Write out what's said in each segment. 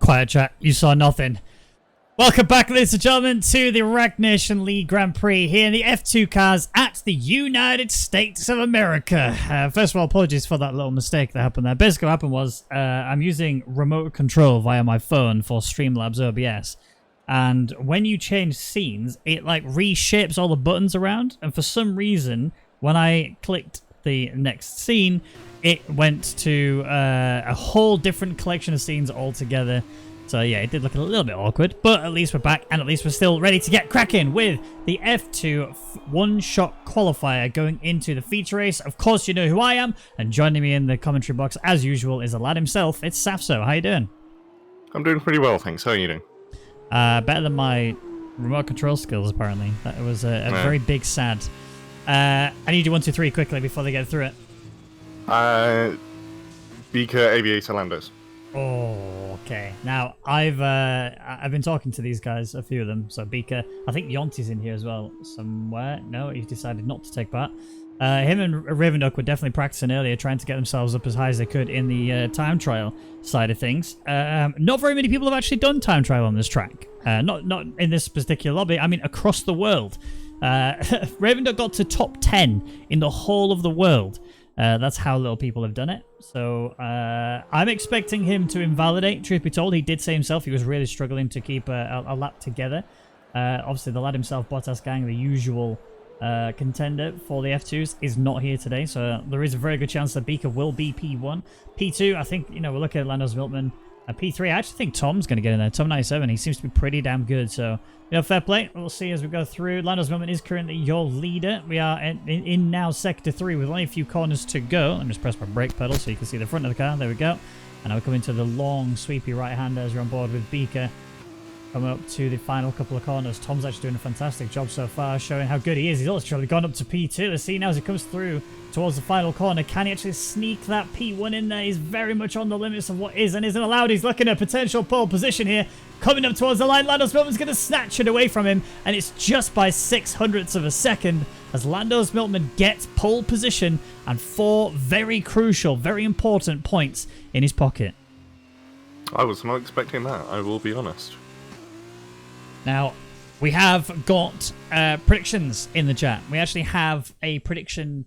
Quiet chat, you saw nothing. Welcome back, ladies and gentlemen, to the Rwagnation League Grand Prix here in the F2 cars at the United States of America. First of all, apologies for that little mistake that happened there. Basically what happened was I'm using remote control via my phone for Streamlabs OBS. And when you change scenes, it like reshapes all the buttons around. And for some reason, when I clicked the next scene, it went to a whole different collection of scenes altogether. So yeah, it did look a little bit awkward, but at least we're back, and at least we're still ready to get cracking with the F2 one-shot qualifier going into the feature race. Of course, you know who I am, and joining me in the commentary box, as usual, is the lad himself. It's Safso. How you doing? I'm doing pretty well, thanks. How are you doing? Better than my remote control skills, apparently. That was a very big sad. I need you 1, 2, 3 quickly before they get through it. Beaker, Aviator, Landos. Oh, okay. Now I've been talking to these guys, a few of them. So Beaker, I think Yonti's in here as well somewhere. No, he's decided not to take part. Him and Ravenduck were definitely practicing earlier, trying to get themselves up as high as they could in the time trial side of things. Not very many people have actually done time trial on this track. Not in this particular lobby. I mean, across the world. Ravenduck got to top 10 in the whole of the world. That's how little people have done it. So I'm expecting him to invalidate. Truth be told, he did say himself he was really struggling to keep a lap together. Obviously, the lad himself, Bottas Gang, the usual contender for the F2s, is not here today. So there is a very good chance that Beaker will be P1. P2, I think, you know, we're looking at Landos Miltman. P3, I actually think Tom's going to get in there. Tom 97, he seems to be pretty damn good. So, you know, fair play. We'll see as we go through. Landos Miltman is currently your leader. We are in now Sector 3 with only a few corners to go. Let me just press my brake pedal so you can see the front of the car. There we go. And now we're coming to the long, sweepy right-hander as you're on board with Beaker. Coming up to the final couple of corners. Tom's actually doing a fantastic job so far, showing how good he is. He's also gone up to P2. Let's see now as he comes through towards the final corner. Can he actually sneak that P1 in there? He's very much on the limits of what is and isn't allowed. He's looking at a potential pole position here. Coming up towards the line, Landos Miltman's going to snatch it away from him. And it's just by 0.06 of a second as Landos Miltman gets pole position and 4 very crucial, very important points in his pocket. I was not expecting that, I will be honest. Now, we have got predictions in the chat. We actually have a prediction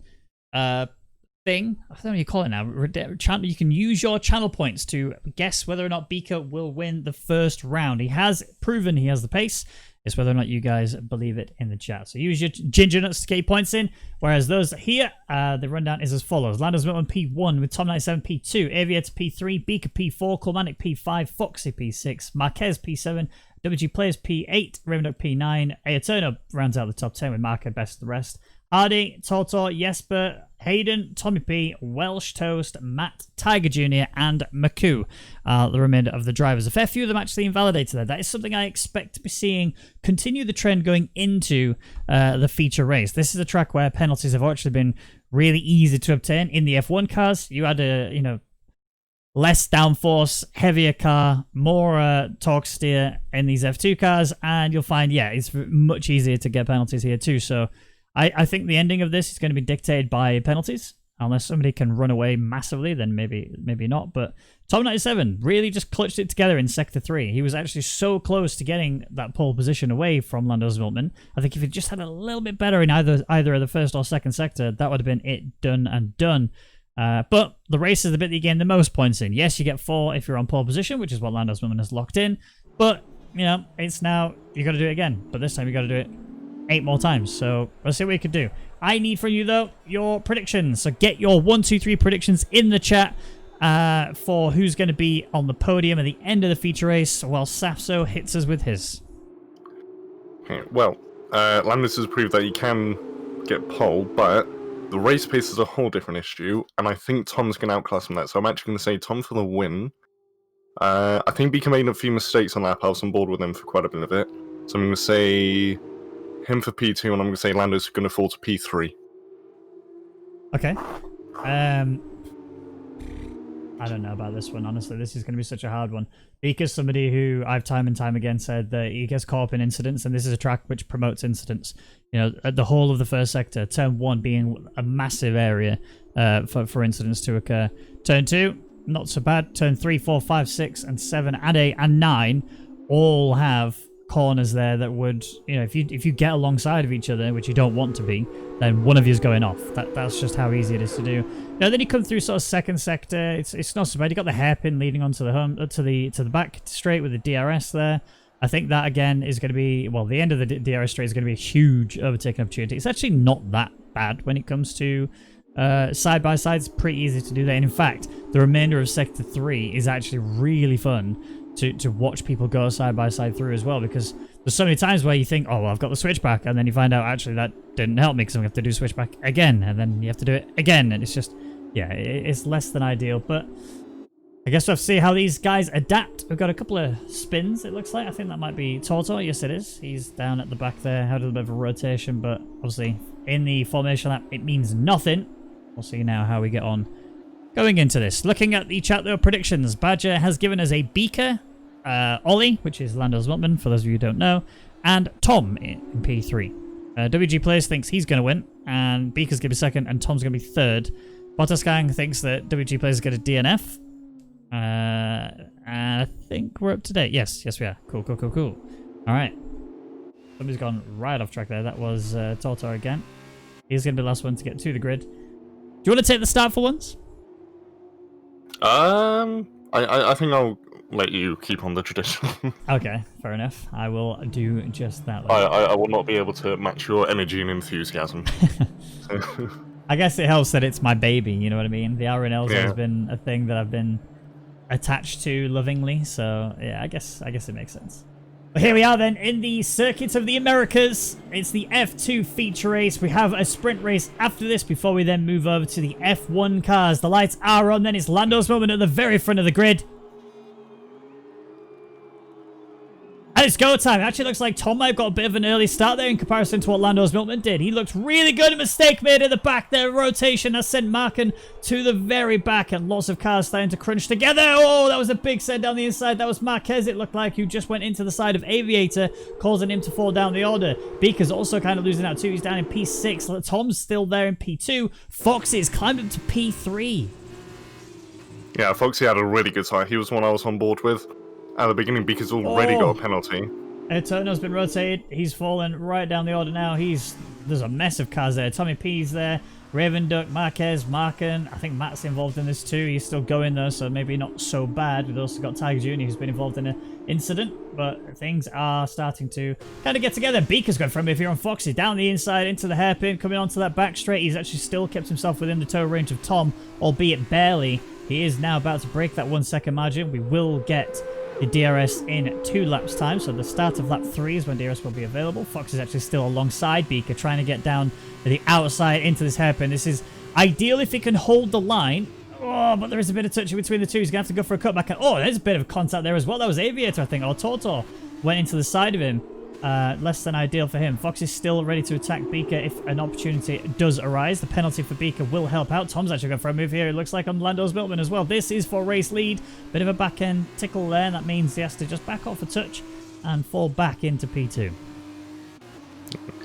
thing. I don't know what you call it now. You can use your channel points to guess whether or not Beaker will win the first round. He has proven he has the pace. It's whether or not you guys believe it in the chat. So use your ginger nuts to get points in. Whereas those here, the rundown is as follows. Landos Miltman P1 with Tom 97 P2, Aviator P3, Beaker P4, Colmanic P5, Foxy P6, Marquez P7, WG Players P8, Ravenduck P9, Ayrton rounds out the top 10 with Marker best of the rest. Hardy, Tortor, Jesper, Hayden, Tommy P, Welsh Toast, Matt, Tiger Jr. and Maku are the remainder of the drivers. A fair few of them actually invalidated there. That is something I expect to be seeing continue the trend going into the feature race. This is a track where penalties have actually been really easy to obtain. In the F1 cars, you had a, you know, less downforce, heavier car, more torque steer in these F2 cars, and you'll find, yeah, it's much easier to get penalties here too. So I think the ending of this is going to be dictated by penalties. Unless somebody can run away massively, then maybe not. But Tom 97 really just clutched it together in Sector 3. He was actually so close to getting that pole position away from Landos Miltman. I think if he just had a little bit better in either of the first or second sector, that would have been it done and done. But the race is the bit that you gain the most points in. Yes, you get 4 if you're on pole position, which is what Landos Miltman has locked in. But, you know, it's now, you got to do it again. But this time you got to do it 8 more times. So let's see what we can do. I need from you, though, your predictions. So get your 1, 2, 3 predictions in the chat for who's going to be on the podium at the end of the feature race while Safso hits us with his. Okay, well, Landis has proved that he can get pole, but the race pace is a whole different issue, and I think Tom's going to outclass him that, so I'm actually going to say Tom for the win. I think Beaker made a few mistakes on lap. I was on board with him for quite a bit of it, so I'm going to say him for P2, and I'm going to say Lando's going to fall to P3. Okay. I don't know about this one, honestly. This is going to be such a hard one. Beaker's somebody who I've time and time again said that he gets caught up in incidents, and this is a track which promotes incidents. You know, at the whole of the first sector, turn 1 being a massive area for incidents to occur. Turn 2, not so bad. Turn 3, 4, 5, 6, and 7, and 8, and 9 all have corners there that would, you know, if you get alongside of each other, which you don't want to be, then one of you is going off. That's just how easy it is to do. Now then you come through sort of second sector. It's not so bad. You got the hairpin leading onto the home to the back straight with the DRS there. I think that again is going to be, well, the end of the DRS straight is going to be a huge overtaking opportunity. It's actually not that bad when it comes to side by side. It's pretty easy to do that. And in fact, the remainder of sector 3 is actually really fun to watch people go side by side through as well, because there's so many times where you think, oh, well, I've got the switchback, and then you find out actually that didn't help me because I'm going to have to do switchback again, and then you have to do it again, and it's just, yeah, it's less than ideal. But I guess we'll have to see how these guys adapt. We've got a couple of spins, it looks like. I think that might be Toto. Yes, it is. He's down at the back there, had a little bit of a rotation, but obviously in the formation lap, it means nothing. We'll see now how we get on going into this. Looking at the chat, though, predictions. Badger has given us a Beaker, Ollie, which is Lando's Milkman, for those of you who don't know, and Tom in P3. WG Players thinks he's going to win, and Beaker's going to be second, and Tom's going to be third. Bottasgang thinks that WG Players is going to DNF. I think we're up to date. Yes, we are. Cool. All right. Somebody's gone right off track there. That was Toto again. He's going to be the last one to get to the grid. Do you want to take the start for once? I think I'll let you keep on the tradition. Okay, fair enough. I will do just that. I will not be able to match your energy and enthusiasm. I guess it helps that it's my baby, you know what I mean? The RNL's has been a thing that I've been attached to lovingly, so yeah, I guess it makes sense. But here we are then in the Circuit of the Americas. It's the F2 feature race. We have a sprint race after this before we then move over to the F1 cars. The lights are on, then it's Lando's Moment at the very front of the grid. And it's go time. It actually looks like Tom might have got a bit of an early start there in comparison to what Lando's Milkman did. He looked really good. A mistake made at the back there. Rotation has sent Marken to the very back, and lots of cars starting to crunch together. Oh, that was a big send down the inside. That was Marquez, it looked like, who just went into the side of Aviator, causing him to fall down the order. Beaker's also kind of losing out too. He's down in P6. Tom's still there in P2. Foxy's climbed up to P3. Yeah, Foxy had a really good time. He was one I was on board with at the beginning because already got a penalty. Eterno's been rotated. He's fallen right down the order now. There's a mess of cars there. Tommy P's there. Raven Duck, Marquez, Marken. I think Matt's involved in this too. He's still going though, so maybe not so bad. We've also got Tiger Jr. who's been involved in an incident, but things are starting to kind of get together. Beaker's going from, if you're on Foxy, down the inside into the hairpin, coming onto that back straight. He's actually still kept himself within the tow range of Tom, albeit barely. He is now about to break that 1 second margin. We will get the DRS in 2 laps time, so the start of lap 3 is when DRS will be available. Fox is actually still alongside Beaker, trying to get down to the outside into this hairpin. This is ideal if he can hold the line. Oh, but there is a bit of touch between the two. He's going to have to go for a cutback. And, oh, there's a bit of contact there as well. That was Aviator, I think, or Toto went into the side of him. Less than ideal for him. Fox is still ready to attack Beaker if an opportunity does arise. The penalty for Beaker will help out. Tom's actually going for a move here. It looks like on Lando's Milkman as well. This is for race lead. Bit of a back end tickle there. That means he has to just back off a touch and fall back into P2.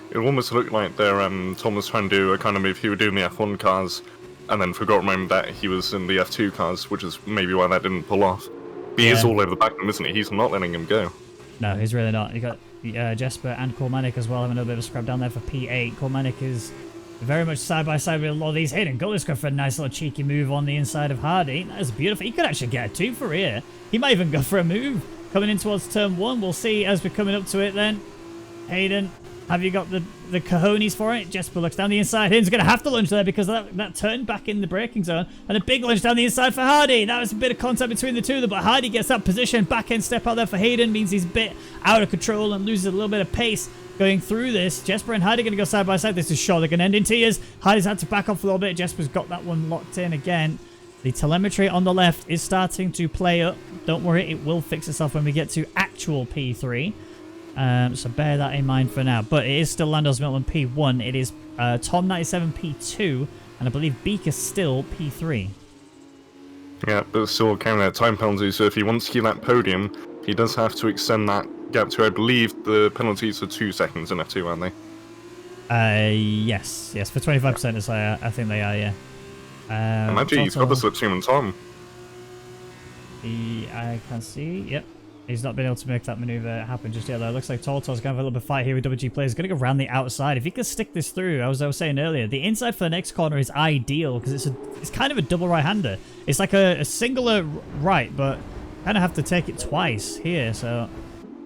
It almost looked like Tom was trying to do a kind of move he would do in the F1 cars and then forgot a moment that he was in the F2 cars, which is maybe why that didn't pull off. But he is all over the back of him, isn't he? He's not letting him go. No, he's really not. You got Jesper and Kolmanik as well having a little bit of a scrap down there for P8. Kolmanik is very much side by side with a lot of these. Hayden Gullis go for a nice little cheeky move on the inside of Hardy. That is beautiful. He could actually get a 2 for here. He might even go for a move coming in towards turn 1. We'll see as we're coming up to it then. Hayden, have you got the cojones for it? Jesper looks down the inside. Hayden's going to have to lunge there because of that turn back in the braking zone. And a big lunge down the inside for Hardy. That was a bit of contact between the two of them, but Hardy gets that position. Back end step out there for Hayden means he's a bit out of control and loses a little bit of pace going through this. Jesper and Hardy going to go side by side. This is sure they're going to end in tears. Hardy's had to back off a little bit. Jesper's got that one locked in again. The telemetry on the left is starting to play up. Don't worry, it will fix itself when we get to actual P3. So bear that in mind for now. But it is still Lando's Milkman P1. It is Tom 97 P2. And I believe Beaker still P3. Yeah, but still counting that time penalty. So if he wants to keep that podium, he does have to extend that gap to, I believe, the penalties are 2 seconds in F2, aren't they? Yes. For 25%, I think they are, yeah. Imagine he's got the slipstream on Tom. I can see. Yep. He's not been able to make that maneuver happen just yet, though. It looks like Tortor's going to have a little bit of fight here with WG Players. He's going to go around the outside. If he can stick this through, as I was saying earlier, the inside for the next corner is ideal because it's kind of a double right-hander. It's like a singular right, but kind of have to take it twice here, so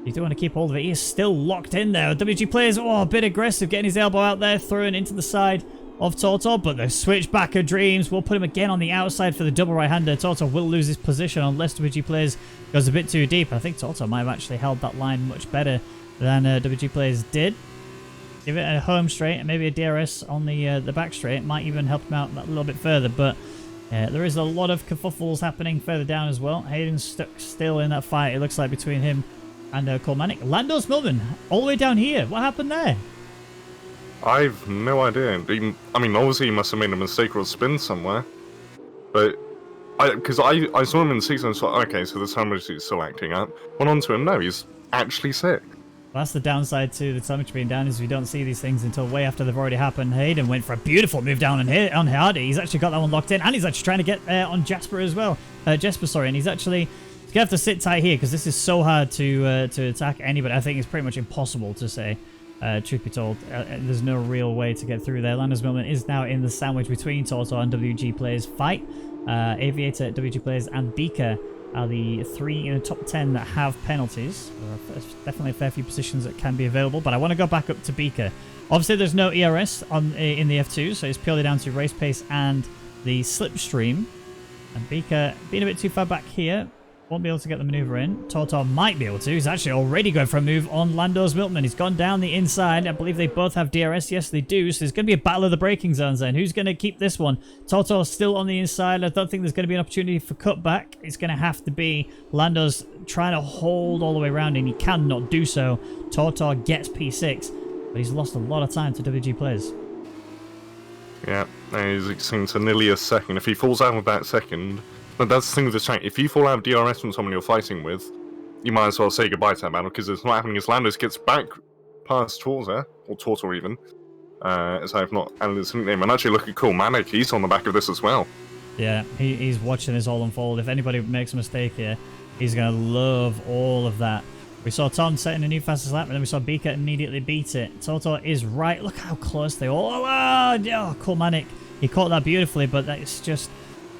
you do want to keep hold of it. He is still locked in there. WG Players, a bit aggressive, getting his elbow out there, throwing into the side of Tortor, but the switchback of Dreams will put him again on the outside for the double right-hander. Tortor will lose his position unless WG Players goes a bit too deep. I think Tortor might have actually held that line much better than WG Players did. Give it a home straight and maybe a DRS on the back straight. It might even help him out a little bit further, but there is a lot of kerfuffles happening further down as well. Hayden's stuck still in that fight, it looks like, between him and Kolmanic. Landos Milman, all the way down here. What happened there? I've no idea. I mean, obviously he must have made a mistake or a spin somewhere. But, because I saw him in the season and thought, okay, so the telemetry is still acting up. Went on to him, no, he's actually sick. Well, that's the downside to the telemetry being down, is we don't see these things until way after they've already happened. Hayden went for a beautiful move down on Hardy. He's actually got that one locked in, and he's actually trying to get on Jasper as well. Jesper, sorry, and he's going to have to sit tight here because this is so hard to attack anybody. I think it's pretty much impossible to say. Truth be told, there's no real way to get through there. Landos Milman is now in the sandwich between Tortor and WG Players fight. Aviator, WG Players, and Beaker are the 3 in the top 10 that have penalties. There are definitely a fair few positions that can be available, but I want to go back up to Beaker. Obviously, there's no ERS in the F2, so it's purely down to race pace and the slipstream. And Beaker being a bit too far back here. Won't be able to get the maneuver in. Tortor might be able to. He's actually already going for a move on Landos Milkman. He's gone down the inside. I believe they both have DRS. Yes, they do. So there's going to be a battle of the braking zones then. Who's going to keep this one? Tortor still on the inside. I don't think there's going to be an opportunity for cutback. It's going to have to be Landos trying to hold all the way around, and he cannot do so. Tortor gets P6, but he's lost a lot of time to WG Players. Yeah, he's extending to nearly a second. If he falls out with that second... But that's the thing with this track. If you fall out of DRS from someone you're fighting with, you might as well say goodbye to that battle, because it's not happening as Landos gets back past Tortor, or Tortor even, as I have not added his nickname. And actually look at Kolmanic, he's on the back of this as well. Yeah, he's watching this all unfold. If anybody makes a mistake here, he's going to love all of that. We saw Tom setting a new fastest lap, and then we saw Beaker immediately beat it. Tortor is right. Look how close they all are. Oh, Kolmanic, he caught that beautifully, but that's just...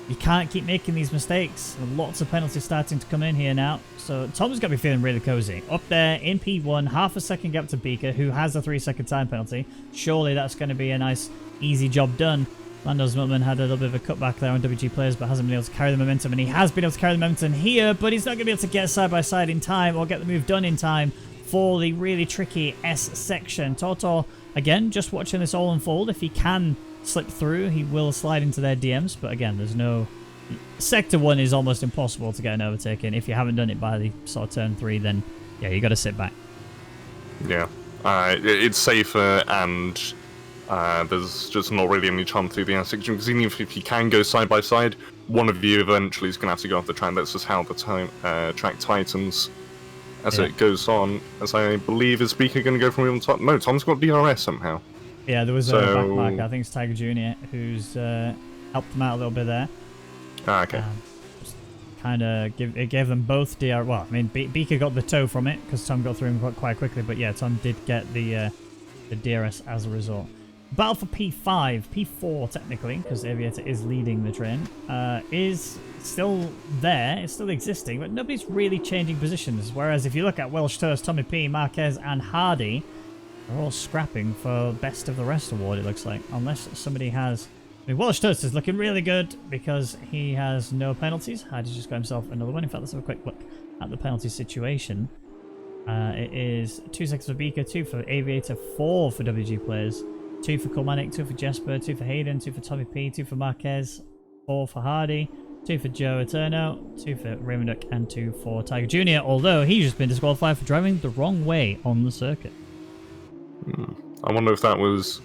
You can't keep making these mistakes. Lots of penalties starting to come in here now. So Tom's got to be feeling really cozy. Up there in P1, half a second gap to Beaker, who has a 3-second time penalty. Surely that's going to be a nice, easy job done. Landos Milman had a little bit of a cutback there on WG Players, but hasn't been able to carry the momentum. And he has been able to carry the momentum here, but he's not going to be able to get side by side in time or get the move done in time for the really tricky S section. Tortor, again, just watching this all unfold. If he can slip through, he will slide into their DMs, but again, there's no... Sector 1 is almost impossible to get an overtake in. If you haven't done it by the sort of turn 3, then yeah, you got to sit back. Yeah, it's safer, and there's just not really any charm through the S section, because even if you can go side by side, one of you eventually is going to have to go off the track. That's just how the track tightens as it goes on. As I believe, is Beaker going to go from on top? No, Tom's got DRS somehow. Yeah, there was a backmark. I think it's Tiger Jr. who's helped them out a little bit there. Ah, okay. Kind of it gave them both DR. Well, I mean, Beaker got the toe from it because Tom got through him quite quickly, but yeah, Tom did get the DRS as a result. Battle for P5, P4 technically, because Aviator is leading the train, is still there. It's still existing, but nobody's really changing positions. Whereas if you look at Welsh Toast, Tommy P, Marquez, and Hardy, they're all scrapping for Best of the Rest award, it looks like. Unless somebody has... I mean, Welsh Toast is looking really good because he has no penalties. Hardy's just got himself another one. In fact, let's have a quick look at the penalty situation. It is 2 seconds for Beaker, 2 for Aviator, 4 for WG Players, 2 for Kolmanic, 2 for Jesper, 2 for Hayden, 2 for Tommy P, 2 for Marquez, 4 for Hardy, 2 for Joe Eterno, 2 for Raymond Duck, and 2 for Tiger Jr., although he's just been disqualified for driving the wrong way on the circuit. I wonder if that was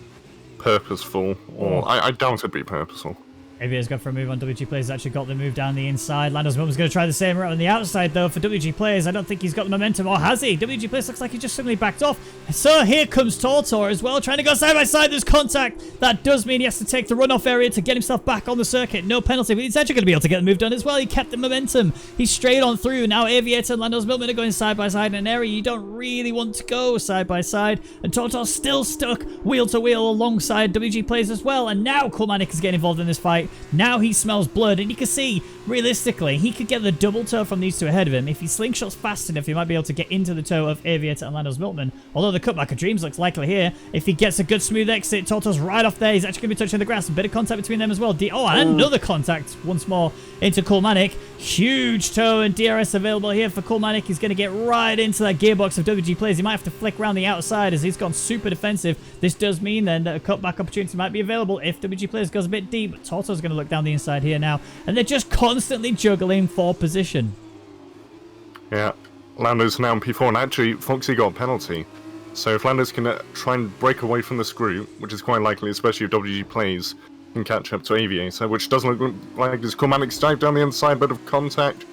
purposeful, or I doubt it'd be purposeful. Aviator's got for a move on WG Players. Actually got the move down the inside. Lando's Milton's going to try the same route on the outside, though, for WG Players. I don't think he's got the momentum, or has he? WG Players looks like he just suddenly backed off. So here comes Tortor as well, trying to go side by side. There's contact. That does mean he has to take the runoff area to get himself back on the circuit. No penalty, but he's actually going to be able to get the move done as well. He kept the momentum. He's straight on through. Now Aviator and Lando's Milton are going side by side in an area you don't really want to go side by side. And Tortor's still stuck wheel to wheel alongside WG Players as well. And now Kulmanik is getting involved in this fight. Now he smells blood, and you can see, realistically, he could get the double toe from these two ahead of him. If he slingshots fast enough, he might be able to get into the toe of Aviator and Lando's Milton. Although the cutback of Dreams looks likely here. If he gets a good smooth exit, Torto's right off there. He's actually going to be touching the grass. A bit of contact between them as well. And another contact once more into Kulmanik. Huge toe and DRS available here for Kulmanik. He's going to get right into that gearbox of WG Players. He might have to flick around the outside as he's gone super defensive. This does mean then that a cutback opportunity might be available if WG Players goes a bit deep. But Torto's going to look down the inside here now, and they're just constantly juggling for position. Yeah, Lando's now in P4, and actually Foxy got a penalty. So if Lando's can try and break away from this group, which is quite likely, especially if WG Plays can catch up to Aviator, which doesn't look like his Kulmanik's dived down the inside, bit of contact.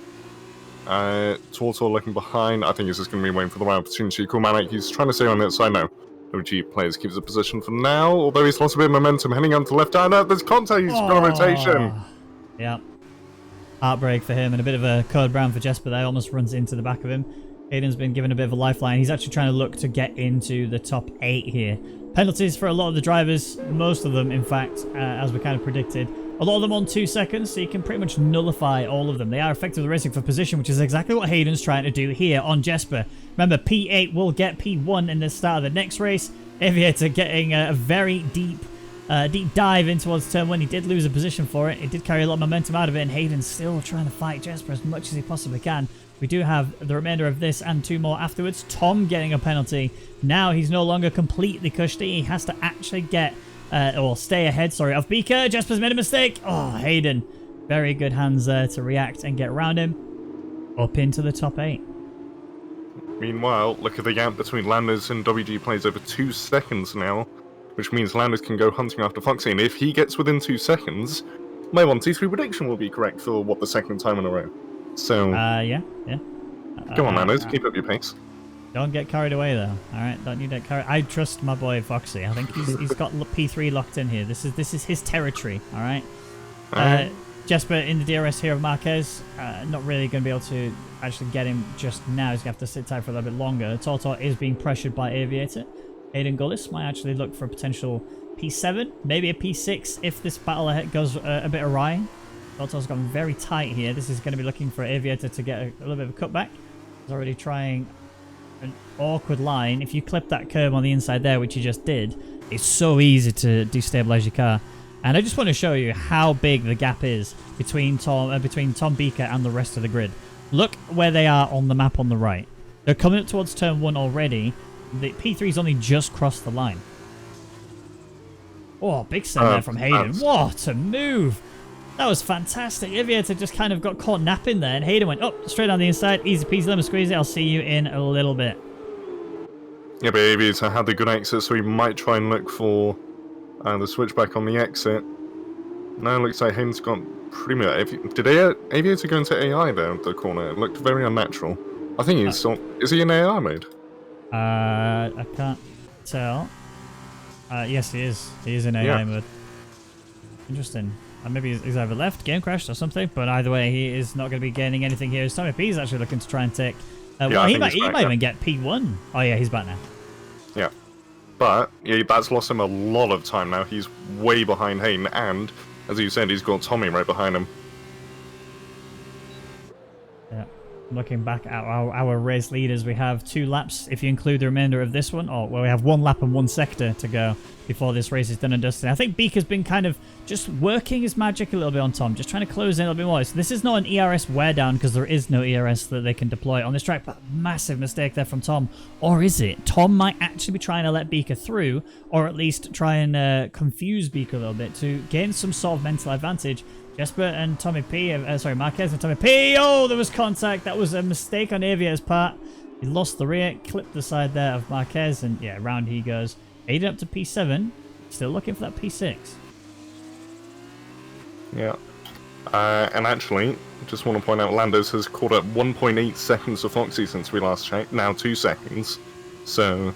Tortor looking behind. I think he's just going to be waiting for the right opportunity. Kulmanik, he's trying to stay on the outside now. WG Players keeps the position for now, although he's lost a bit of momentum heading on to left hand. There's contact, he's got a rotation. Yeah. Heartbreak for him, and a bit of a code brown for Jesper there. Almost runs into the back of him. Hayden's been given a bit of a lifeline. He's actually trying to look to get into the top 8 here. Penalties for a lot of the drivers, most of them, in fact, as we kind of predicted. A lot of them on 2 seconds, so you can pretty much nullify all of them. They are effectively racing for position, which is exactly what Hayden's trying to do here on Jesper. Remember, P8 will get P1 in the start of the next race. Aviator getting a very deep dive in towards turn 1. He did lose a position for it. It did carry a lot of momentum out of it, and Hayden's still trying to fight Jesper as much as he possibly can. We do have the remainder of this and 2 more afterwards. Tom getting a penalty. Now he's no longer completely cushy. He has to actually get, or stay ahead, sorry, of Beaker. Jesper's made a mistake. Oh, Hayden. Very good hands there to react and get around him. Up into the top 8. Meanwhile, look at the gap between Landers and WG Plays over 2 seconds now, which means Landers can go hunting after Foxy, and if he gets within 2 seconds, my 1-2-3 prediction will be correct for, what, the 2nd time in a row. So, yeah. Go on, Landers, keep up your pace. Don't get carried away, though. Alright, don't you get carried... I trust my boy Foxy. I think he's got P3 locked in here. This is his territory, alright? Jesper in the DRS here of Marquez. Not really going to be able to actually get him just now. He's going to have to sit tight for a little bit longer. Tortor is being pressured by Aviator. Hayden Gullis might actually look for a potential P7, maybe a P6 if this battle ahead goes a bit awry. Tortor's gone very tight here. This is going to be looking for Aviator to get a little bit of a cutback. He's already trying an awkward line. If you clip that curb on the inside there, which you just did, it's so easy to destabilize your car. And I just want to show you how big the gap is between Tom Beaker and the rest of the grid. Look where they are on the map on the right. They're coming up towards turn 1 already. The P3's only just crossed the line. Oh, big send there from Hayden. What a move! That was fantastic. Aviator just kind of got caught napping there, and Hayden went up straight on the inside. Easy peasy, lemon squeezy. I'll see you in a little bit. Yeah, but Aviator had the good exit, so he might try and look for the switchback on the exit. Now it looks like Hayden's got pretty much... Did Aviator go into AI there at the corner? It looked very unnatural. I think he's still... Is he in AI mode? I can't tell. Yes, he is. He is in AI mode. Interesting. Maybe he's either left, game crashed or something, but either way, he is not going to be gaining anything here. Tommy P is actually looking to try and take... he might even get P1. Oh yeah, he's back now. Yeah. But, yeah, that's lost him a lot of time now. He's way behind Hayden, and, as you said, he's got Tommy right behind him. Yeah. Looking back at our race leaders, we have 2 laps, if you include the remainder of this one. Well, we have 1 lap and 1 sector to go before this race is done and dusted. I think Beaker's been kind of just working his magic a little bit on Tom, just trying to close in a little bit more. So this is not an ERS wear down because there is no ERS that they can deploy on this track, but massive mistake there from Tom. Or is it? Tom might actually be trying to let Beaker through, or at least try and confuse Beaker a little bit to gain some sort of mental advantage. Jesper and Tommy P, Marquez and Tommy P. Oh, there was contact. That was a mistake on Aviator's part. He lost the rear, clipped the side there of Marquez, and yeah, round he goes. Hayden up to P7, still looking for that P6. Yeah. And actually, just want to point out, Landos has caught up 1.8 seconds of Foxy since we last checked. Now 2 seconds. So,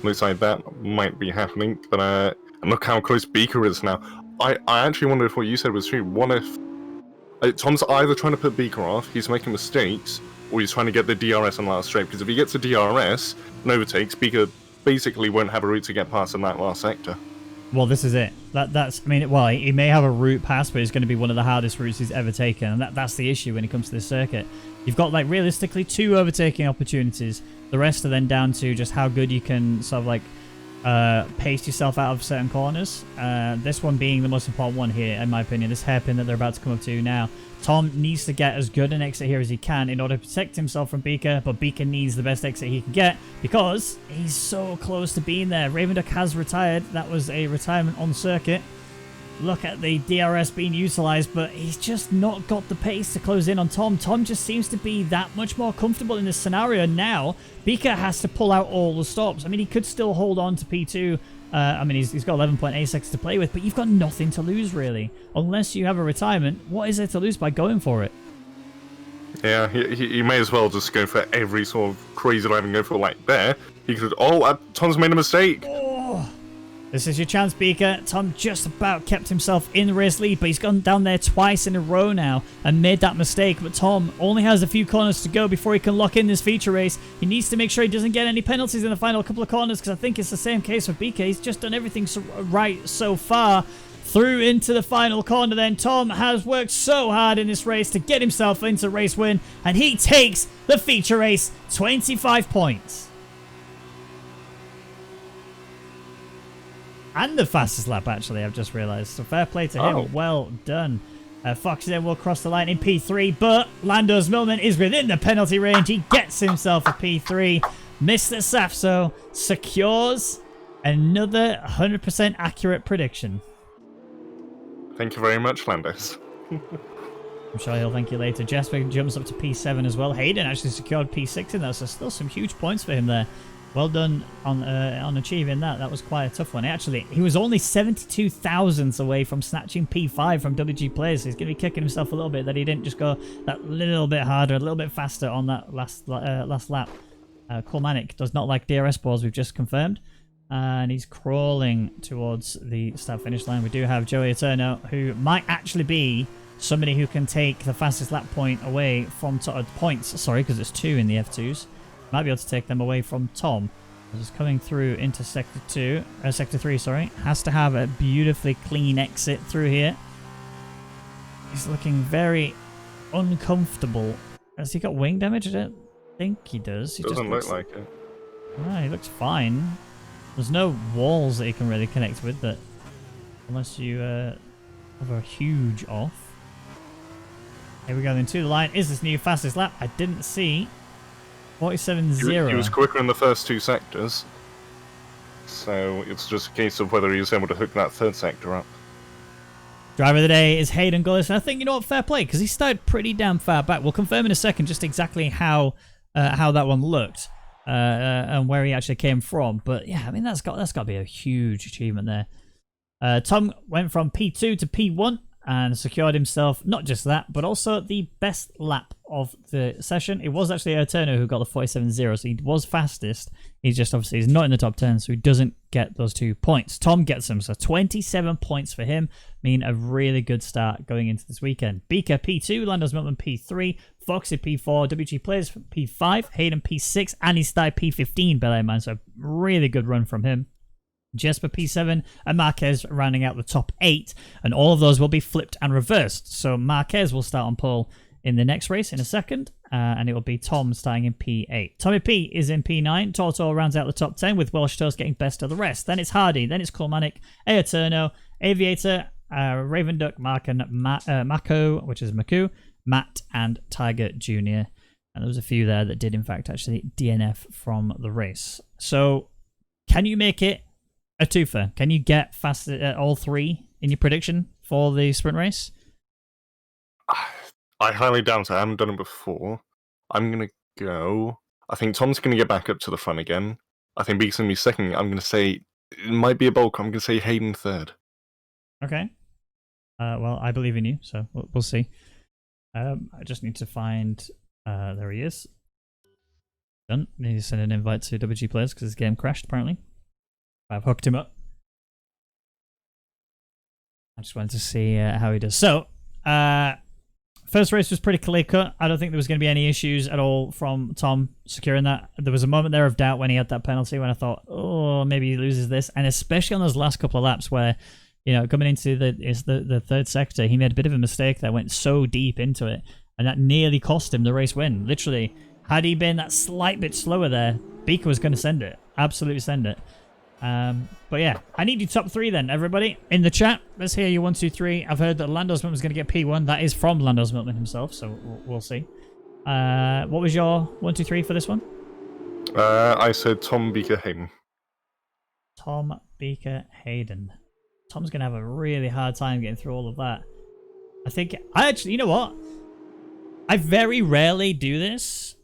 looks like that might be happening. But and look how close Beaker is now. I actually wonder if what you said was true. What if Tom's either trying to put Beaker off, he's making mistakes, or he's trying to get the DRS on the last straight? Because if he gets a DRS and overtakes, Beaker basically won't have a route to get past in that last sector. Well, this is it. That's. I mean, well, he may have a route past, but it's going to be one of the hardest routes he's ever taken, and that's the issue when it comes to this circuit. You've got, like, realistically 2 overtaking opportunities. The rest are then down to just how good you can sort of, like, pace yourself out of certain corners. This one being the most important one here, in my opinion. This hairpin that they're about to come up to now. Tom needs to get as good an exit here as he can in order to protect himself from Beaker, but Beaker needs the best exit he can get because he's so close to being there. Ravenduck has retired. That was a retirement on circuit. Look at the DRS being utilized, but he's just not got the pace to close in on Tom. Tom just seems to be that much more comfortable in this scenario now. Beaker has to pull out all the stops. I mean, he could still hold on to P2. I mean, he's got 11.8 seconds to play with, but you've got nothing to lose, really. Unless you have a retirement, what is there to lose by going for it? Yeah, he may as well just go for every sort of crazy driving go for like there. He could. Oh, Tom's made a mistake. Oh, this is your chance, Beaker. Tom just about kept himself in the race lead, but he's gone down there twice in a row now and made that mistake. But Tom only has a few corners to go before he can lock in this feature race. He needs to make sure he doesn't get any penalties in the final couple of corners, because I think it's the same case for Beaker. He's just done everything right so far. Through into the final corner then. Tom has worked so hard in this race to get himself into race win, and he takes the feature race, 25 points. And the fastest lap, actually, I've just realised. So fair play to him. Well done. Fox then will cross the line in P3, but Lando's Millman is within the penalty range. He gets himself a P3. Mr. Safso secures another 100% accurate prediction. Thank you very much, Landos. I'm sure he'll thank you later. Jesper jumps up to P7 as well. Hayden actually secured P6 in there, so still some huge points for him there. Well done on achieving that. That was quite a tough one. Actually, he was only 72 thousandths away from snatching P5 from WG Players, so he's going to be kicking himself a little bit that he didn't just go that little bit harder, a little bit faster on that last lap. Colmanic does not like DRS balls, we've just confirmed. And he's crawling towards the start-finish line. We do have Joey Eterno, who might actually be somebody who can take the fastest lap point away from points. Sorry, because it's 2 in the F2s. Might be able to take them away from Tom. He's coming through into sector 3. Sorry, has to have a beautifully clean exit through here. He's looking very uncomfortable. Has he got wing damage? I don't think he does. He doesn't look like it. Oh, he looks fine. There's no walls that he can really connect with, but unless you have a huge off. Here we go then to the line. Is this new fastest lap? I didn't see. 47.0. He was quicker in the first 2 sectors. So it's just a case of whether he was able to hook that 3rd sector up. Driver of the day is Hayden Gullis. And I think, you know what, fair play, because he started pretty damn far back. We'll confirm in a second just exactly how that one looked. And where he actually came from, but yeah, I mean that's got to be a huge achievement there. Tom went from P2 to P1 and secured himself not just that, but also the best lap of the session. It was actually Eterno who got the 47.0, so he was fastest. He's just obviously he's not in the top 10, so he doesn't get those 2 points. Tom gets them, so 27 points for him, mean a really good start going into this weekend. Beaker P2, Landos Milton P3, Foxy P4, WG Players P5, Hayden P6, and he started P15, bear in mind, so really good run from him. Jesper P7 and Marquez rounding out the top 8, and all of those will be flipped and reversed. So Marquez will start on pole in the next race in a second, and it will be Tom starting in P8. Tommy P is in P9. Toto rounds out the top 10 with Welsh Toast getting best of the rest. Then it's Hardy, then it's Colmanic, Eterno, Aviator, Ravenduck, Mark and Mako, which is Maku, Matt and Tiger Jr. And there was a few there that did in fact actually DNF from the race. So can you make it a twofer? Can you get fast all 3 in your prediction for the sprint race? I highly doubt it. I haven't done it before. I'm going to go... I think Tom's going to get back up to the front again. I think Beak's going to be second. I'm going to say... It might be a bulk. I'm going to say Hayden 3rd. Okay. Well, I believe in you, so we'll see. I just need to find... there he is. Done. Need to send an invite to WG Players because his game crashed, apparently. I've hooked him up. I just wanted to see how he does. So, first race was pretty clear-cut. I don't think there was going to be any issues at all from Tom securing that. There was a moment there of doubt when he had that penalty, when I thought, oh, maybe he loses this. And especially on those last couple of laps where, you know, coming into the third sector, he made a bit of a mistake that went so deep into it. And that nearly cost him the race win. Literally, had he been that slight bit slower there, Beaker was going to send it. Absolutely send it. But yeah, I need you top 3 then, everybody. In the chat, let's hear you 1, 2, 3. I've heard that Lando's Milkman is going to get P1. That is from Lando's Milkman himself, so we'll see. What was your 1, 2, 3 for this one? I said Tom, Beaker, Hayden. Tom, Beaker, Hayden. Tom's going to have a really hard time getting through all of that. I actually, you know what? I very rarely do this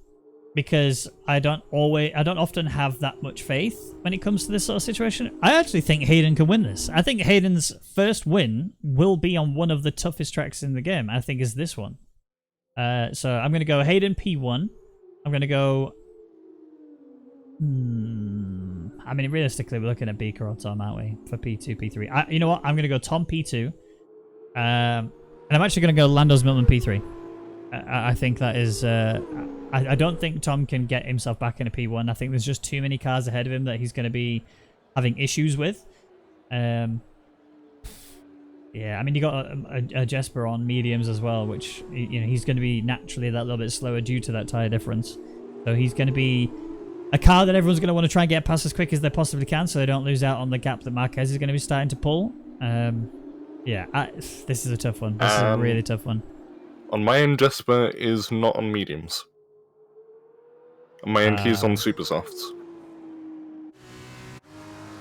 because I don't often have that much faith when it comes to this sort of situation. I actually think Hayden can win this. I think Hayden's first win will be on one of the toughest tracks in the game. I think is this one. So I'm going to go Hayden P1. I'm going to go... I mean, realistically, we're looking at Beaker or Tom, aren't we? For P2, P3. You know what? I'm going to go Tom P2. And I'm actually going to go Lando's Milkman P3. I think that is... I don't think Tom can get himself back in a P1. I think there's just too many cars ahead of him that he's going to be having issues with. Yeah, I mean, you got a Jesper on mediums as well, which, you know, he's going to be naturally that little bit slower due to that tyre difference. So he's going to be a car that everyone's going to want to try and get past as quick as they possibly can so they don't lose out on the gap that Marquez is going to be starting to pull. Yeah, this is a tough one. This is a really tough one. On my end, Jesper is not on mediums. On my end, he's on super softs.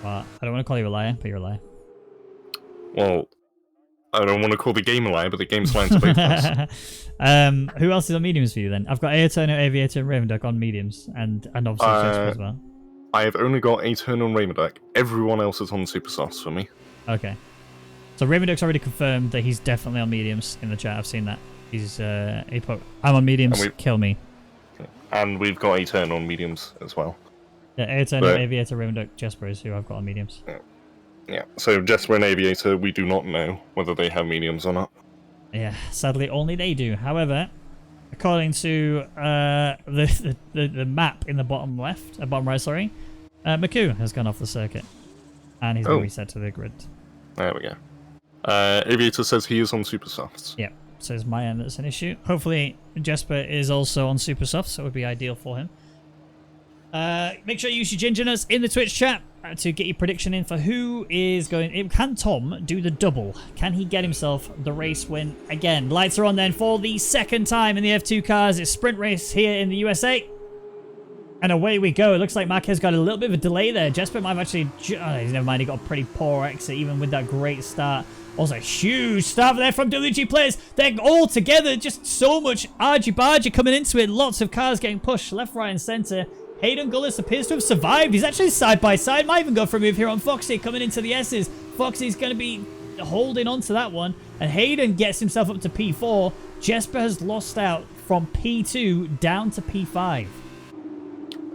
Well, I don't want to call you a liar, but you're a liar. Well, I don't want to call the game a liar, but the game's lying to both of us. Who else is on mediums for you then? I've got Ayrton, Aviator, and Raven Duck on mediums, and obviously Jesper as well. I have only got Ayrton and Raven Duck. Everyone else is on super softs for me. Okay. So Raven Duck's already confirmed that he's definitely on mediums in the chat. I've seen that. He put, I'm on mediums, kill me. And we've got Ayrton on mediums as well. Yeah, Ayrton, Aviator, Raven Duck, Jesper is who I've got on mediums. Yeah, so Jesper and Aviator, we do not know whether they have mediums or not. Yeah, sadly only they do. However, according to the map in the bottom left, bottom right, sorry, Maku has gone off the circuit. And he's been reset to the grid. There we go. Aviator says he is on super softs. Yep. So it's my end that's an issue. Hopefully Jesper is also on super soft, so it would be ideal for him. Make sure you use your ginger nuts in the Twitch chat to get your prediction in for who is going... Can Tom do the double? Can he get himself the race win again? Lights are on then for the second time in the F2 cars. It's sprint race here in the USA. And away we go. It looks like Marquez got a little bit of a delay there. Jesper might have actually... never mind, he got a pretty poor exit even with that great start. Also, a huge start there from WG Players. They're all together. Just so much argy-bargy coming into it. Lots of cars getting pushed left, right, and centre. Hayden Gullis appears to have survived. He's actually side-by-side. Might even go for a move here on Foxy coming into the S's. Foxy's going to be holding on to that one. And Hayden gets himself up to P4. Jesper has lost out from P2 down to P5.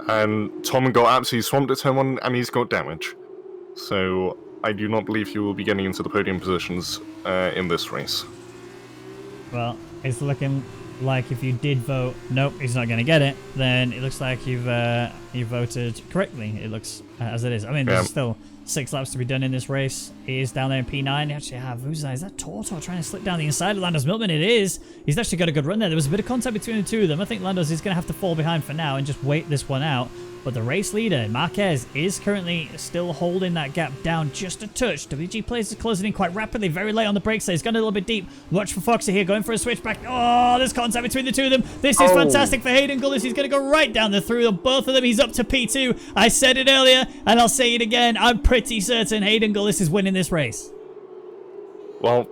And Tom got absolutely swamped at turn 1, and he's got damage. So I do not believe he will be getting into the podium positions in this race. Well, it's looking like if you did vote, nope, he's not going to get it, then it looks like you've voted correctly. It looks as it is. I mean, there's still 6 laps to be done in this race. He is down there in P9. They actually have, who's that? Is that Toto trying to slip down the inside of Lando's Milkman? It is. He's actually got a good run there. There was a bit of contact between the two of them. I think Lando's is going to have to fall behind for now and just wait this one out. But the race leader, Marquez, is currently still holding that gap down just a touch. WG Players is closing in quite rapidly, very late on the brakes. He's gone a little bit deep. Watch for Foxy here, going for a switchback. Oh, there's contact between the two of them. This is fantastic for Hayden Gullis. He's going to go right down the through of both of them. He's up to P2. I said it earlier, and I'll say it again. I'm pretty certain Hayden Gullis is winning this race. Well,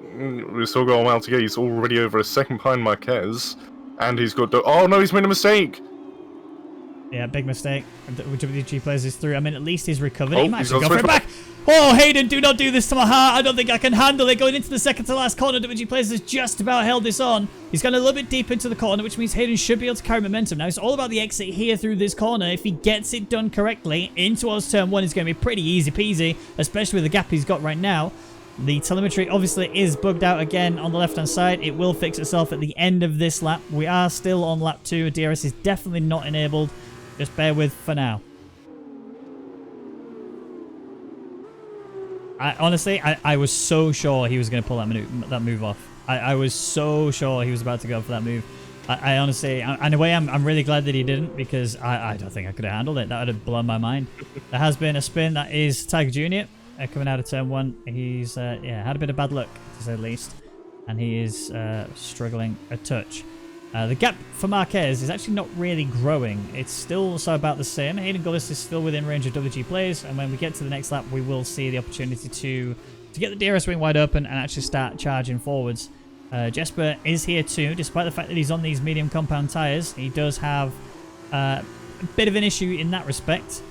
we've still got a while to go. He's already over a second behind Marquez, and he's got... Oh, no, he's made a mistake. Yeah, big mistake. WG Players is through. I mean, at least he's recovered. He might actually go for it back. Oh, Hayden, do not do this to my heart. I don't think I can handle it. Going into the second to last corner, WG Players has just about held this on. He's gone a little bit deep into the corner, which means Hayden should be able to carry momentum. Now, it's all about the exit here through this corner. If he gets it done correctly, in towards turn 1 is going to be pretty easy peasy, especially with the gap he's got right now. The telemetry obviously is bugged out again on the left-hand side. It will fix itself at the end of this lap. We are still on lap 2. DRS is definitely not enabled. Just bear with for now. I was so sure he was going to pull that move off. I was so sure he was about to go for that move. I honestly, in a way, I'm really glad that he didn't, because I don't think I could have handled it. That would have blown my mind. There has been a spin. That is Tiger Jr. Coming out of turn 1. He's had a bit of bad luck, to say the least, and he is struggling a touch. The gap for Marquez is actually not really growing. It's still about the same. Hayden Gullis is still within range of WG Plays, and when we get to the next lap, we will see the opportunity to get the DRS wing wide open and actually start charging forwards. Jesper is here too, despite the fact that he's on these medium compound tyres. He does have a bit of an issue in that respect,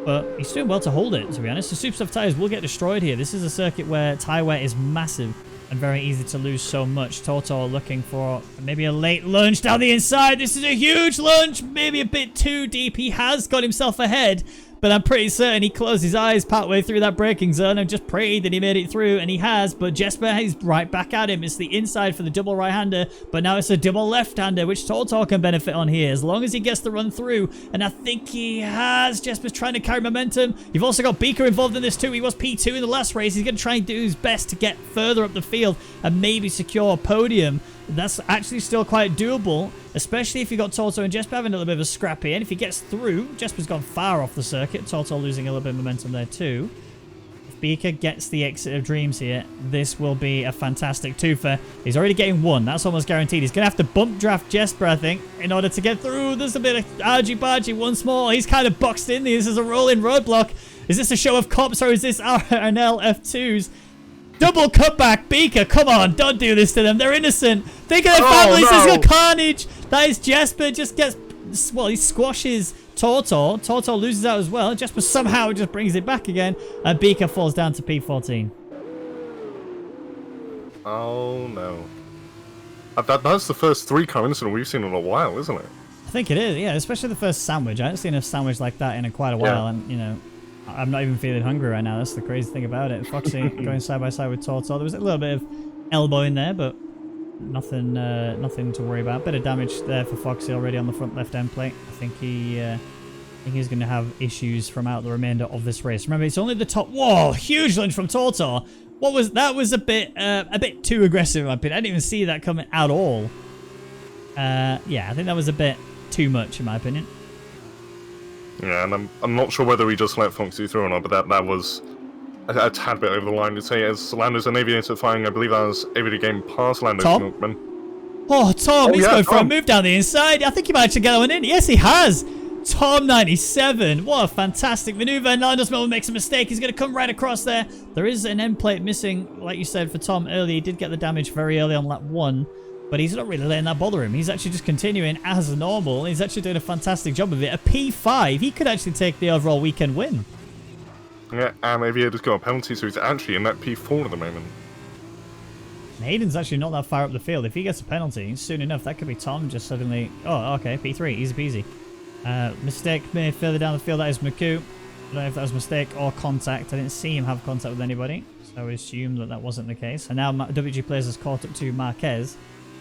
but he's doing well to hold it, to be honest. The super soft tyres will get destroyed here. This is a circuit where tyre wear is massive and very easy to lose so much. Toto looking for maybe a late lunge down the inside. This is a huge lunge, maybe a bit too deep. He has got himself ahead, but I'm pretty certain he closed his eyes partway through that braking zone and just prayed that he made it through, and he has. But Jesper is right back at him. It's the inside for the double right-hander, but now it's a double left-hander, which Toto can benefit on here as long as he gets the run through, and I think he has. Jesper's trying to carry momentum. You've also got Beaker involved in this too. He was P2 in the last race. He's going to try and do his best to get further up the field and maybe secure a podium. That's actually still quite doable, especially if you got Toto and Jesper having a little bit of a scrap here. And if he gets through, Jesper's gone far off the circuit. Toto losing a little bit of momentum there too. If Beaker gets the exit of dreams here, this will be a fantastic twofer. He's already getting 1. That's almost guaranteed. He's going to have to bump draft Jesper, I think, in order to get through. There's a bit of argy-bargy once more. He's kind of boxed in. This is a rolling roadblock. Is this a show of cops, or is this RNL F2s? Double cutback, Beaker, come on, don't do this to them. They're innocent. Think of their families. This is a carnage. That is Jesper, just gets, well, he squashes Toto. Toto loses out as well. Jesper somehow just brings it back again, and Beaker falls down to P14. Oh, no. That's the first 3-car incident we've seen in a while, isn't it? I think it is, yeah, especially the first sandwich. I haven't seen a sandwich like that in quite a while, and, you know, I'm not even feeling hungry right now. That's the crazy thing about it. Foxy going side by side with Toto. There was a little bit of elbowing there, but nothing to worry about. Bit of damage there for Foxy already on the front left end plate. I think he's going to have issues from out the remainder of this race. Remember, it's only the top. Whoa, huge lunge from Toto. That was a bit too aggressive in my opinion. I didn't even see that coming at all. Yeah, I think that was a bit too much in my opinion. Yeah, and I'm not sure whether he just let Foxy through or not, but that was a tad bit over the line. You'd say as Lando's an Aviator firing, I believe that was Aviator game past Lando's Milkman. Oh, Tom, he's going for a move down the inside. I think he might actually get one in. Yes, he has. Tom 97. What a fantastic maneuver. And Lando's Milkman makes a mistake. He's going to come right across there. There is an end plate missing, like you said, for Tom earlier. He did get the damage very early on lap 1. But he's not really letting that bother him. He's actually just continuing as normal. He's actually doing a fantastic job of it. A P5, he could actually take the overall weekend win. Yeah, and Aviator's got a penalty, so he's actually in that P4 at the moment. Hayden's actually not that far up the field. If he gets a penalty, soon enough, that could be Tom just suddenly... Oh, okay, P3, easy peasy. Mistake made further down the field, that is Maku. I don't know if that was a mistake or contact. I didn't see him have contact with anybody, so I assume that that wasn't the case. And now WG Players has caught up to Marquez.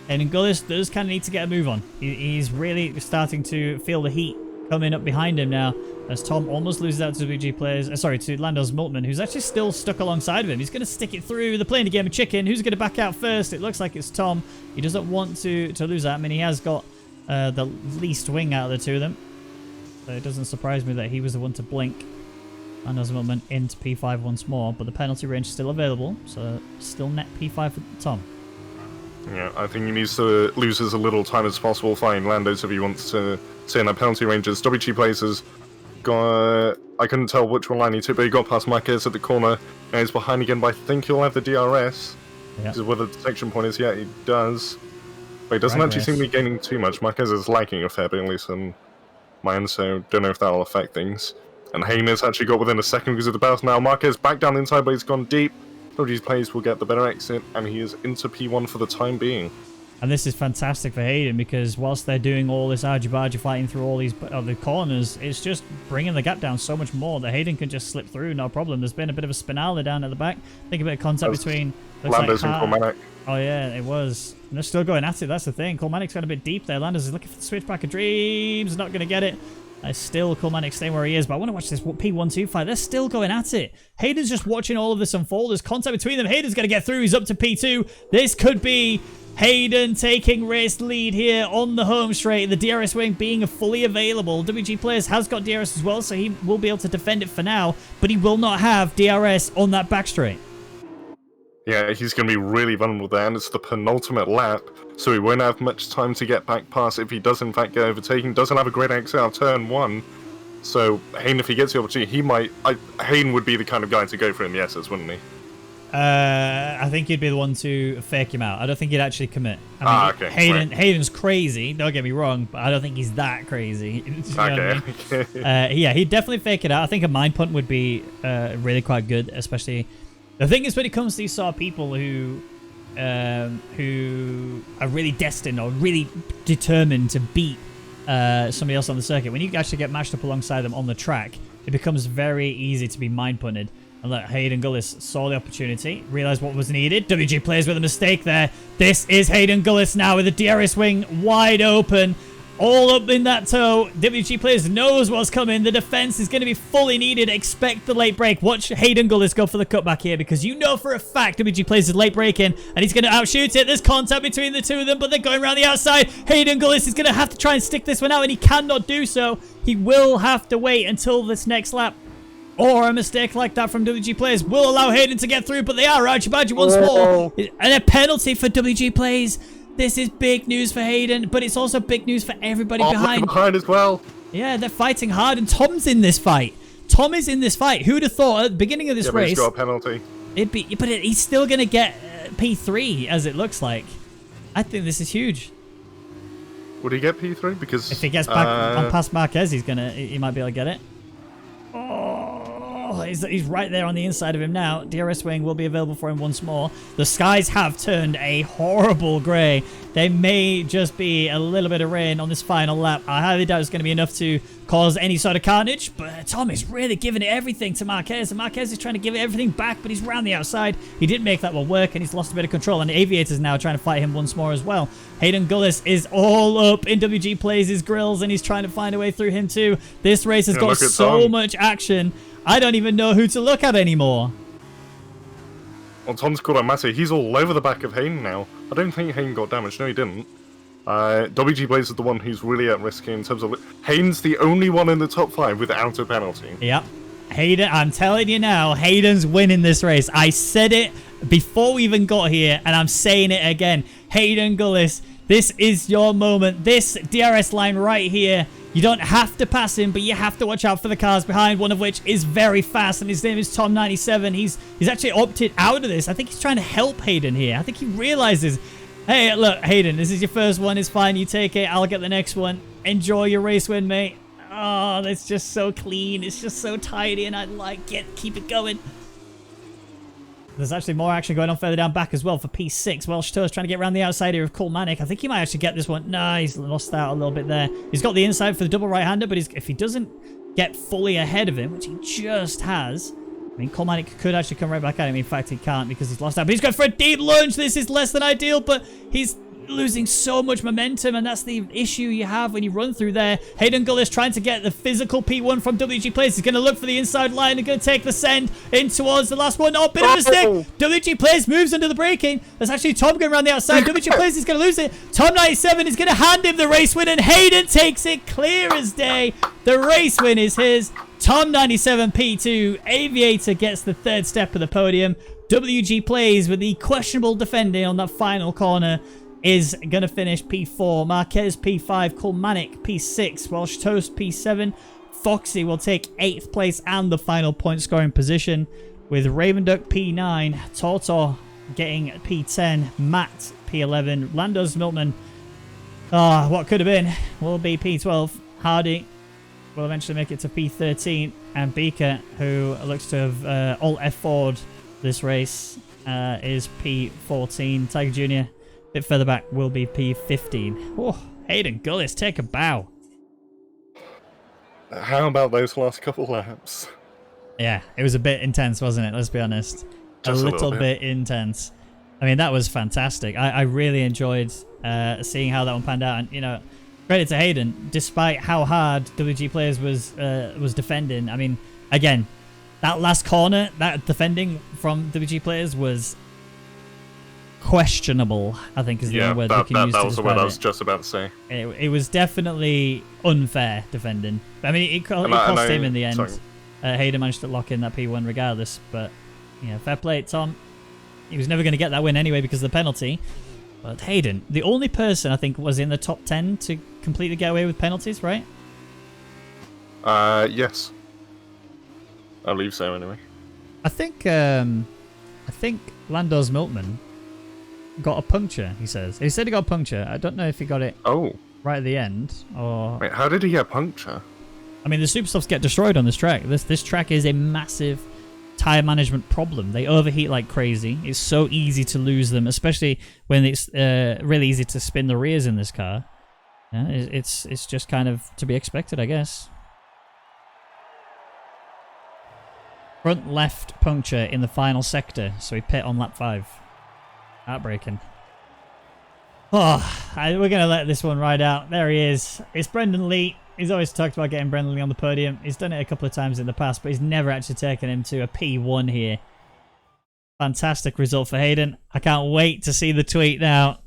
And Gullis does kind of need to get a move on. He's really starting to feel the heat coming up behind him now, as Tom almost loses out to WG Players. Sorry, to Lando's Milkman, who's actually still stuck alongside of him. He's going to stick it through. They're playing a game of chicken. Who's going to back out first? It looks like it's Tom. He doesn't want to lose that. I mean, he has got the least wing out of the two of them. So it doesn't surprise me that he was the one to blink Lando's Milkman into P5 once more. But the penalty range is still available. So still net P5 for Tom. Yeah, I think he needs to lose as little time as possible flying Lando's if he wants to stay in that penalty range. As WG Places got, I couldn't tell which one line he took, but he got past Marquez at the corner and he's behind again, but I think he'll have the DRS. Yeah. This is where the detection point is. Yeah, he does. But he doesn't actually seem to be gaining too much. Marquez is lacking a fair bit, at least on my end, so don't know if that'll affect things. And Haynes actually got within a second because of the bounce. Now Marquez back down inside, but he's gone deep. Rwaggy's plays will get the better exit, and he is into P1 for the time being. And this is fantastic for Hayden because whilst they're doing all this argy-bargy fighting through all these the corners, it's just bringing the gap down so much more that Hayden can just slip through, no problem. There's been a bit of a spinala down at the back. I think a bit of contact between... Landers and Colmanic. Oh yeah, it was. And they're still going at it, that's the thing. Colmanic's got a bit deep there. Landers is looking for the switchback of dreams, not going to get it. Still Colmanic staying where he is, but I want to watch this P1-2 fight. They're still going at it. Hayden's just watching all of this unfold. There's contact between them. Hayden's going to get through. He's up to P2. This could be Hayden taking race lead here on the home straight. The DRS wing being fully available. WG Players has got DRS as well, so he will be able to defend it for now, but he will not have DRS on that back straight. Yeah, he's going to be really vulnerable there, and it's the penultimate lap, so he won't have much time to get back past if he does in fact get overtaken. Doesn't have a great exit out of turn 1, so Hayden, if he gets the opportunity, he might... Hayden would be the kind of guy to go for him, yes, wouldn't he? I think he'd be the one to fake him out. I don't think he'd actually commit. I mean, okay. Hayden's crazy, don't get me wrong, but I don't think he's that crazy. Okay. Yeah, he'd definitely fake it out. I think a mind punt would be really quite good, especially... The thing is, when it comes to these sort of people who are really destined or really determined to beat somebody else on the circuit, when you actually get matched up alongside them on the track, it becomes very easy to be mind punted. And look, Hayden Gullis saw the opportunity, realized what was needed. WG Plays with a mistake there. This is Hayden Gullis now with the DRS wing wide open. All up in that toe. WG Players knows what's coming. The defense is going to be fully needed. Expect the late break. Watch Hayden Gullis go for the cutback here because you know for a fact WG Players is late braking and he's going to outshoot it. There's contact between the two of them, but they're going around the outside. Hayden Gullis is going to have to try and stick this one out, and he cannot do so. He will have to wait until this next lap, or a mistake like that from WG Players will allow Hayden to get through, but they are argy-bargy once more. And a penalty for WG Players. This is big news for Hayden, but it's also big news for everybody behind as well. Yeah, they're fighting hard, and Tom's in this fight. Tom is in this fight. Who would have thought at the beginning of this race... He's got a penalty. But he's still going to get P3, as it looks like. I think this is huge. Would he get P3? Because... If he gets back on past Marquez, he might be able to get it. Oh, he's right there on the inside of him now. DRS wing will be available for him once more. The skies have turned a horrible grey. There may just be a little bit of rain on this final lap. I highly doubt it's going to be enough to cause any sort of carnage, but Tom is really giving it everything to Marquez, and Marquez is trying to give it everything back, but he's round the outside. He didn't make that one work, and he's lost a bit of control, and Aviator's now trying to fight him once more as well. Hayden Gullis is all up in WG Plays' grills, and he's trying to find a way through him too. This race has got so much action. I don't even know who to look at anymore. Well, Tom's called out Matty. He's all over the back of Hayden now. I don't think Hayden got damaged. No, he didn't. WG Blaze is the one who's really at risk in terms of... Hayden's the only one in the top 5 without a penalty. Yep. Hayden, I'm telling you now, Hayden's winning this race. I said it before we even got here, and I'm saying it again. Hayden Gullis, this is your moment. This DRS line right here. You don't have to pass him, but you have to watch out for the cars behind, one of which is very fast, and his name is Tom97. He's actually opted out of this. I think he's trying to help Hayden here. I think he realizes, hey, look, Hayden, this is your first one. It's fine. You take it. I'll get the next one. Enjoy your race win, mate. Oh, that's just so clean. It's just so tidy, and I like it. Keep it going. There's actually more action going on further down back as well for P6. Welsh Toast trying to get around the outside here of Colmanic. I think he might actually get this one. No, he's lost out a little bit there. He's got the inside for the double right-hander, but if he doesn't get fully ahead of him, which he just has, I mean, Colmanic could actually come right back at him. In fact, he can't because he's lost out. But he's going for a deep lunge. This is less than ideal, but he's losing so much momentum, and that's the issue you have when you run through there. Hayden Gullis trying to get the physical P1 from WG Plays. He's going to look for the inside line and going to take the send in towards the last one. Oh, bit of a mistake. WG Plays moves under the braking. There's actually Tom going around the outside. WG Plays is going to lose it. Tom97 is going to hand him the race win, and Hayden takes it clear as day. The race win is his. Tom97 P2. Aviator gets the third step of the podium. WG Plays with the questionable defending on that final corner is going to finish P4. Marquez P5, Colmanic P6, Welsh Toast P7. Foxy will take 8th place and the final point scoring position, with Ravenduck P9, Tortor getting P10, Matt P11, Landos Miltman, what could have been, will be P12. Hardy will eventually make it to P13. and Beaker, who looks to have alt F4'd this race, is P14. Tiger Jr., a bit further back, will be P15. Oh, Hayden Gullis, take a bow. How about those last couple laps? Yeah, it was a bit intense, wasn't it? Let's be honest. Just a little bit intense. I mean, that was fantastic. I really enjoyed seeing how that one panned out. And, you know, credit to Hayden, despite how hard WG Players was defending. I mean, again, that last corner, that defending from WG Players was questionable, I think is the only word we can use to describe it. That was the word I was just about to say. It was definitely unfair defending. I mean, it cost him in the end. Hayden managed to lock in that P1 regardless, but yeah, fair play, Tom. He was never going to get that win anyway because of the penalty. But Hayden, the only person I think was in the top 10 to completely get away with penalties, right? Yes. I believe so anyway. I think Lando's Milkman got a puncture, he says. He said he got a puncture. I don't know if he got it right at the end or... Wait, how did he get a puncture? I mean, the super softs get destroyed on this track. This track is a massive tire management problem. They overheat like crazy. It's so easy to lose them, especially when it's really easy to spin the rears in this car. Yeah, it's just kind of to be expected, I guess. Front left puncture in the final sector, so he pit on lap 5. Heartbreaking. Oh, we're going to let this one ride out. There he is. It's Brendan Lee. He's always talked about getting Brendan Lee on the podium. He's done it a couple of times in the past, but he's never actually taken him to a P1 here. Fantastic result for Hayden. I can't wait to see the tweet now.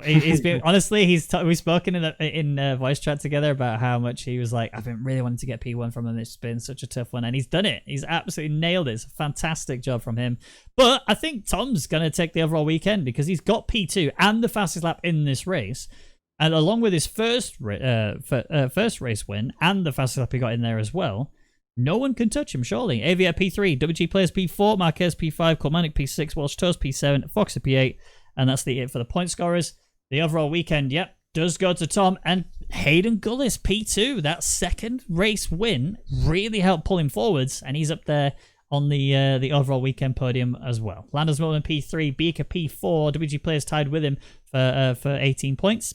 He's been honestly. We've spoken in voice chat together about how much he was like, I've been really wanting to get P1 from him. It's been such a tough one, and he's done it. He's absolutely nailed it. It's a fantastic job from him. But I think Tom's gonna take the overall weekend because he's got P2 and the fastest lap in this race, and along with his first race win and the fastest lap he got in there as well. No one can touch him, surely. Avia P3, WG Players P4, Marquez P5, Colmanic P6, Welsh Toast P7, Fox P8. And that's it for the point scorers. The overall weekend, yep, does go to Tom and Hayden Gullis, P2. That second race win really helped pull him forwards, and he's up there on the overall weekend podium as well. Landers Mullen P3, Beaker P4, WG Players tied with him for 18 points.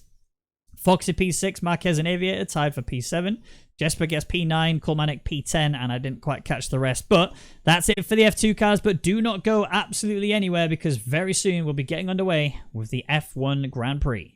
Foxy P6, Marquez and Aviator tied for P7. Jesper gets P9, Colmanic P10, and I didn't quite catch the rest. But that's it for the F2 cars, but do not go absolutely anywhere because very soon we'll be getting underway with the F1 Grand Prix.